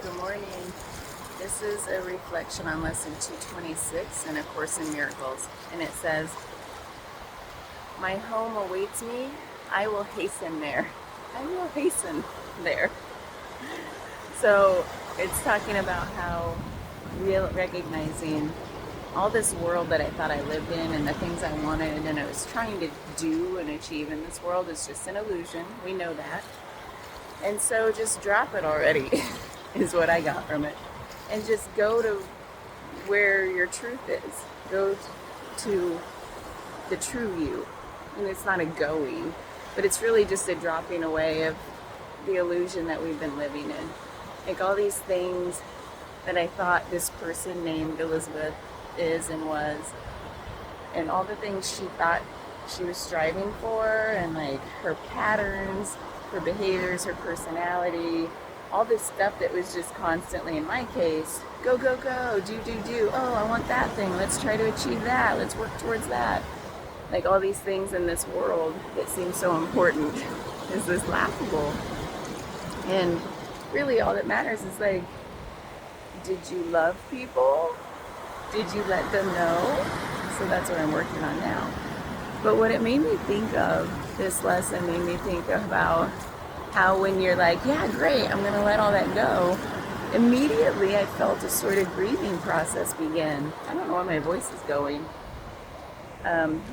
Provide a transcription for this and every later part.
Good morning. This is a reflection on lesson 226 in A Course in Miracles. And it says, "My home awaits me. I will hasten there. I will hasten there." So it's talking about how recognizing all this world that I thought I lived in and the things I wanted and I was trying to do and achieve in this world is just an illusion. We know that. And so just drop it already is what I got from it. And just go to where your truth is. Go to the true you. And it's not a going, but it's really just a dropping away of the illusion that we've been living in. Like all these things that I thought this person named Elizabeth is and was, and all the things she thought she was striving for, and like her patterns, her behaviors, her personality, all this stuff that was just constantly, in my case, go, go, go, do, do, do. Oh, I want that thing. Let's try to achieve that. Let's work towards that. Like all these things in this world that seem so important is this laughable. And really all that matters is like, did you love people? Did you let them know? So that's what I'm working on now. But what it made me think of, this lesson made me think about how when you're like, yeah, great, I'm going to let all that go, immediately I felt a sort of grieving process begin. I don't know where my voice is going.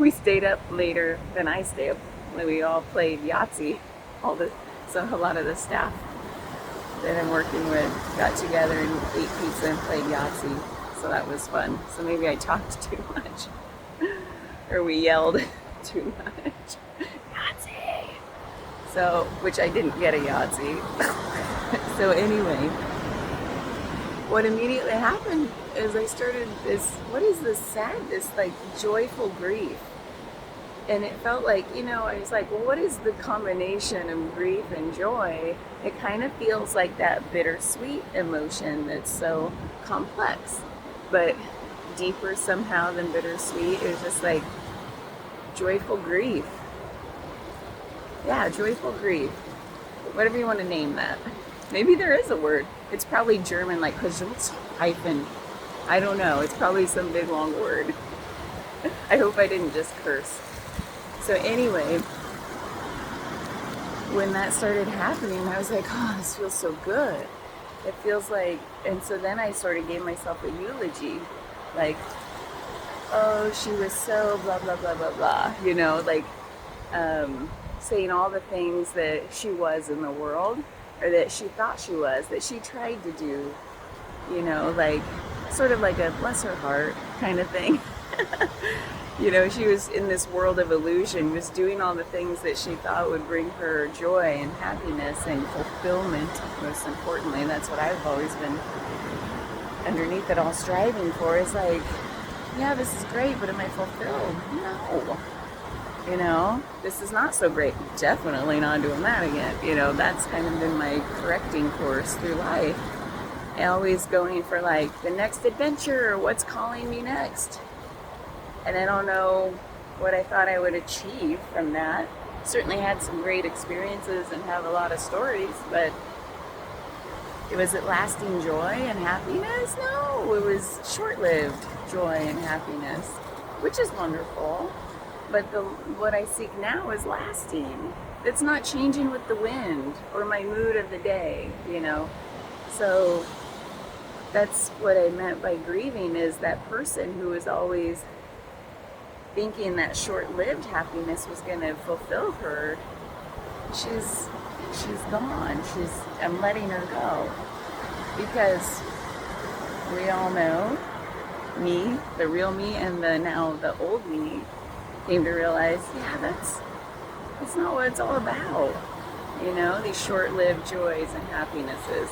We stayed up later than I stay up. We all played Yahtzee. So a lot of the staff that I'm working with got together and ate pizza and played Yahtzee. So that was fun. So maybe I talked too much. Or we yelled too much. Yahtzee! So, which I didn't get a Yahtzee. So anyway, what immediately happened is I started this like joyful grief. And it felt like, I was like, well, what is the combination of grief and joy? It kind of feels like that bittersweet emotion that's so complex, but deeper somehow than bittersweet. It was just like joyful grief. Yeah, joyful grief. Whatever you want to name that. Maybe there is a word. It's probably German, like hyphen. I don't know. It's probably some big long word. I hope I didn't just curse. So anyway, when that started happening, I was like, oh, this feels so good. It feels like, and so then I sort of gave myself a eulogy, like, oh, she was so blah, blah, blah, blah, blah, saying all the things that she was in the world, or that she thought she was, that she tried to do, like, sort of like a bless her heart kind of thing. She was in this world of illusion, was doing all the things that she thought would bring her joy and happiness and fulfillment. Most importantly, that's what I've always been underneath it all striving for, is like, yeah, this is great, but am I fulfilled? No. This is not so great. Definitely not doing that again. That's kind of been my correcting course through life. Always going for like the next adventure, or what's calling me next. And I don't know what I thought I would achieve from that. Certainly had some great experiences and have a lot of stories, but was it lasting joy and happiness? No, it was short-lived joy and happiness, which is wonderful. But what I seek now is lasting. It's not changing with the wind or my mood of the day, So that's what I meant by grieving, is that person who is always thinking that short-lived happiness was going to fulfill her. She's gone. I'm letting her go, because we all know me, the real me, and the old me came to realize, yeah, that's not what it's all about. These short-lived joys and happinesses.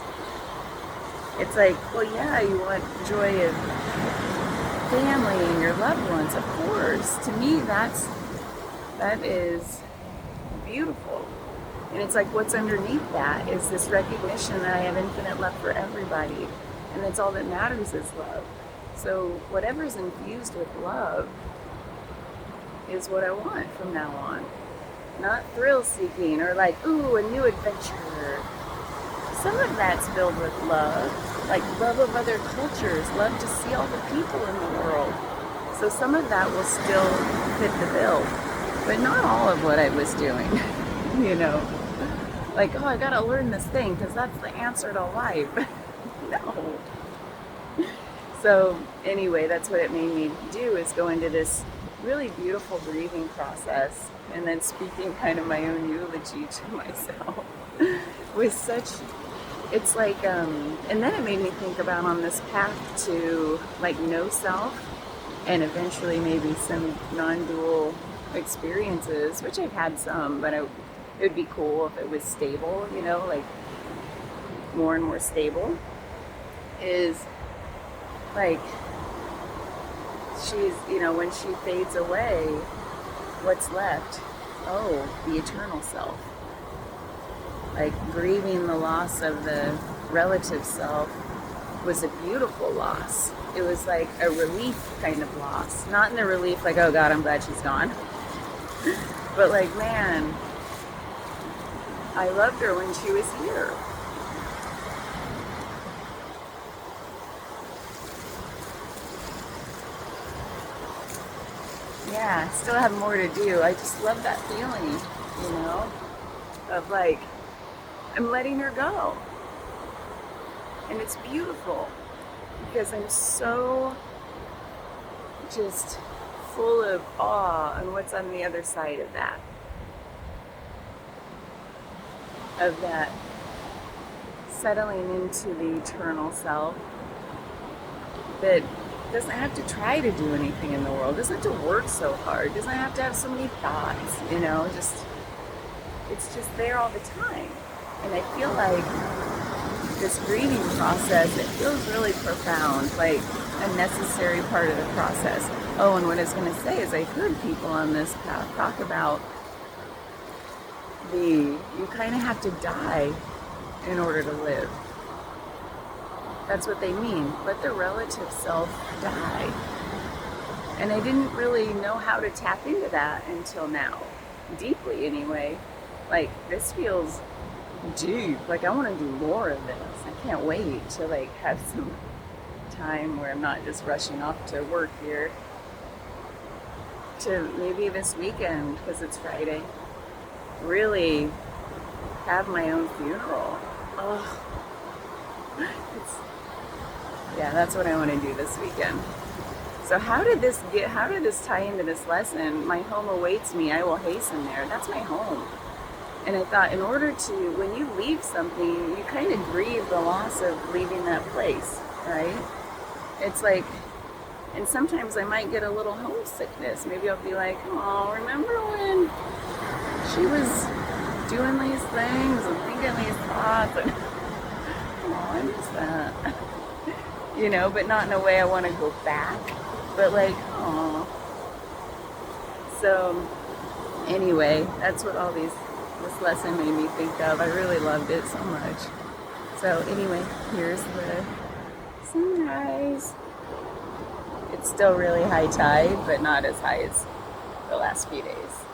It's like, well, yeah, you want joy of family and your loved ones, of course. To me, that is beautiful. And it's like, what's underneath that is this recognition that I have infinite love for everybody, and that's all that matters is love. So whatever's infused with love is what I want from now on. Not thrill seeking or like, ooh, a new adventure. some of that's filled with love, like love of other cultures, love to see all the people in the world. So some of that will still fit the bill, but not all of what I was doing, you know. Like, oh, I gotta learn this thing because that's the answer to life. No. So anyway, that's what it made me do, is go into this really beautiful breathing process and then speaking kind of my own eulogy to myself with such, it's like, and then it made me think about on this path to like no self and eventually maybe some non-dual experiences, which I've had some, but it would be cool if it was stable, you know, like more and more stable, is like, she's, you know, when she fades away, what's left? Oh, the eternal self. Like, grieving the loss of the relative self was a beautiful loss. It was like a relief kind of loss. Not in the relief like, oh God, I'm glad she's gone. But like, man, I loved her when she was here. Yeah, still have more to do. I just love that feeling, you know, of like, I'm letting her go. And it's beautiful because I'm so just full of awe on what's on the other side of that. Of that settling into the eternal self that doesn't have to try to do anything in the world, doesn't have to work so hard, doesn't have to have so many thoughts, you know, just, it's just there all the time. And I feel like this grieving process, it feels really profound, like a necessary part of the process. Oh, and what I was going to say is I heard people on this path talk about you kind of have to die in order to live. That's what they mean. Let the relative self die. And I didn't really know how to tap into that until now. Deeply, anyway. Like, this feels deep. Like, I want to do more of this. I can't wait to, like, have some time where I'm not just rushing off to work here. To maybe this weekend, because it's Friday, really have my own funeral. Oh, yeah, that's what I want to do this weekend. So how did this tie into this lesson? My home awaits me, I will hasten there. That's my home. And I thought, in order to, when you leave something, you kind of grieve the loss of leaving that place, right? It's like, and sometimes I might get a little homesickness. Maybe I'll be like, oh, remember when she was doing these things and thinking these thoughts? And, oh, I miss that. You know, but not in a way I want to go back. But like, oh. So, anyway, that's what this lesson made me think of. I really loved it so much. So anyway, here's the sunrise. It's still really high tide, but not as high as the last few days.